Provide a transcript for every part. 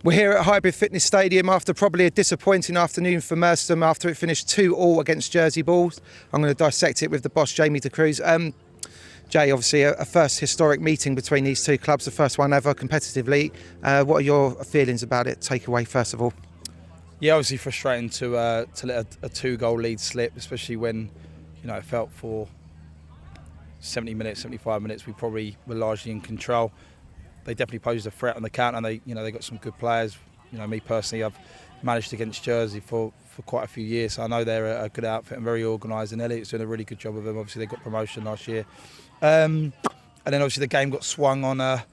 We're here at Hybrid Fitness Stadium after probably a disappointing afternoon for Merstham after it finished 2-2 against Jersey Bulls. I'm going to dissect it with the boss, Jamie Decruz. Jay, obviously a first historic meeting between these two clubs, the first one ever competitively. What are your feelings about it? Take away first of all. Yeah, obviously frustrating to let a 2-goal lead slip, especially when it felt for 70 minutes, 75 minutes we probably were largely in control. They definitely posed a threat on the counter, and they got some good players. Me personally, I've managed against Jersey for quite a few years, so I know they're a good outfit and very organised. And Elliot's doing a really good job with them. Obviously, they got promotion last year, and then obviously the game got swung on a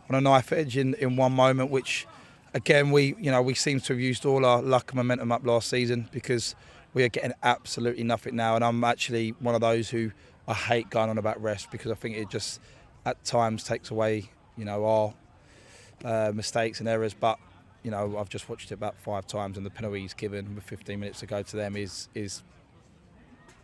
knife edge in one moment, which again we seem to have used all our luck and momentum up last season because we are getting absolutely nothing now. And I'm actually one of those who I hate going on about rest because I think it just at times takes away our mistakes and errors, but I've just watched it about 5 times, and the penalty he's given with 15 minutes to go to them is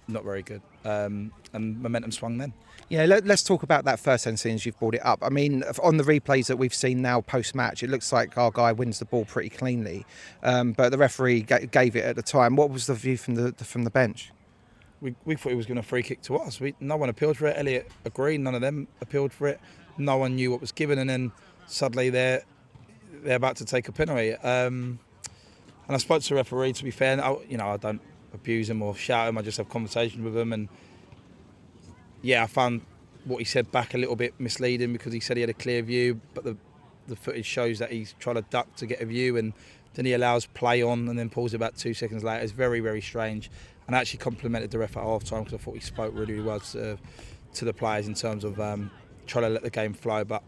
not very good, and momentum swung then. Yeah, let's talk about that first end since you've brought it up. I mean, on the replays that we've seen now post-match, it looks like our guy wins the ball pretty cleanly, but the referee gave it at the time. What was the view from the bench? We thought he was going to free kick to us. No one appealed for it. Elliot agreed. None of them appealed for it. No one knew what was given, and then suddenly they're about to take a penalty. And I spoke to the referee. To be fair, I don't abuse him or shout him. I just have conversations with him, and yeah, I found what he said back a little bit misleading because he said he had a clear view, but the footage shows that he's trying to duck to get a view, and then he allows play on and then pulls it about 2 seconds later. It's very, very strange. And I actually complimented the ref at half time because I thought he spoke really, really well to the players in terms of trying to let the game flow. But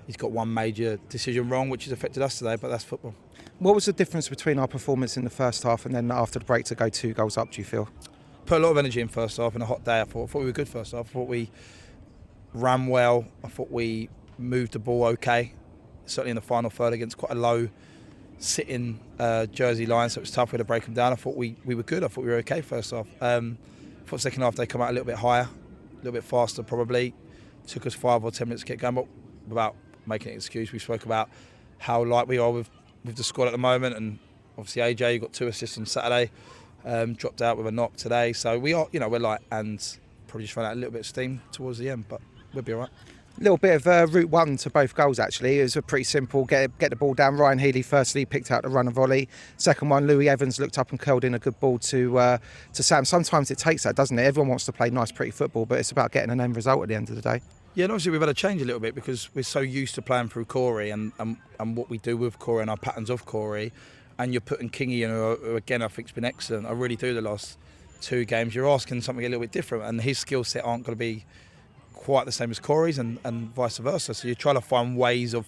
he's got one major decision wrong, which has affected us today, but that's football. What was the difference between our performance in the first half and then after the break to go 2 goals up, do you feel? Put a lot of energy in first half. In a hot day, I thought we were good first half. I thought we ran well. I thought we moved the ball okay. Certainly in the final third against quite a low sitting Jersey line, so it was tough. We had to break them down. I thought we were good. I thought we were okay first half. I thought second half they come out a little bit higher, a little bit faster probably. Took us 5 or 10 minutes to get going, but without making an excuse, we spoke about how light we are with the squad at the moment, and obviously AJ got 2 assists on Saturday, dropped out with a knock today, so we are, we're light and probably just ran out a little bit of steam towards the end, but we'll be all right. A little bit of route one to both goals actually. It was a pretty simple get the ball down. Ryan Healy firstly picked out the runner volley. Second one, Louis Evans looked up and curled in a good ball to Sam. Sometimes it takes that, doesn't it? Everyone wants to play nice, pretty football, but it's about getting an end result at the end of the day. Yeah, and obviously we've had to change a little bit because we're so used to playing through Corey and what we do with Corey and our patterns of Corey, and you're putting Kingy in, who again I think's been excellent. I really do the last 2 games. You're asking something a little bit different, and his skill set aren't going to be quite the same as Corey's and vice versa. So you're trying to find ways of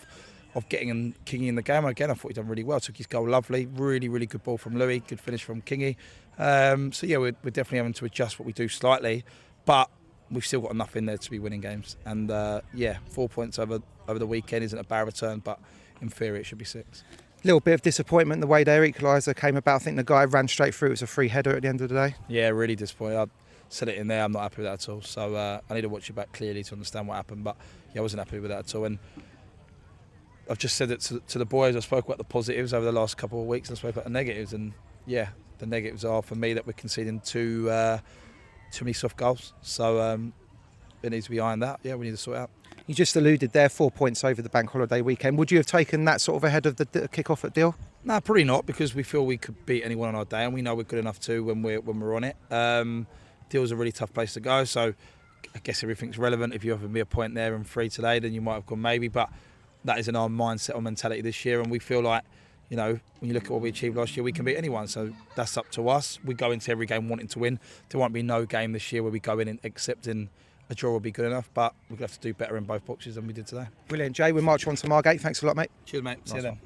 getting Kingy in the game. Again, I thought he done really well. Took his goal lovely. Really, really good ball from Louis. Good finish from Kingy. So yeah, we're definitely having to adjust what we do slightly, but we've still got enough in there to be winning games. And 4 points over the weekend isn't a bad return, but in theory it should be 6. Little bit of disappointment the way their equaliser came about. I think the guy ran straight through. It was a free header at the end of the day. Yeah, really disappointed. I said it in there. I'm not happy with that at all. So I need to watch it back clearly to understand what happened. But yeah, I wasn't happy with that at all. And I've just said it to the boys. I spoke about the positives over the last couple of weeks. I spoke about the negatives. And yeah, the negatives are for me that we're conceding too many soft goals. So it needs to be ironed out. Yeah, we need to sort it out. You just alluded there, 4 points over the bank holiday weekend. Would you have taken that sort of ahead of the kick-off at Deal? No, probably not, because we feel we could beat anyone on our day, and we know we're good enough too when we're on it. Deal's a really tough place to go, so I guess everything's relevant. If you offered me a point there and 3 today, then you might have gone maybe, but that isn't our mindset or mentality this year, and we feel like, when you look at what we achieved last year, we can beat anyone, so that's up to us. We go into every game wanting to win. There won't be no game this year where we go in and accepting a draw will be good enough, but we'll have to do better in both boxes than we did today. Brilliant, Jay. We'll march on to Margate. Thanks a lot, mate. Cheers, mate. See you then.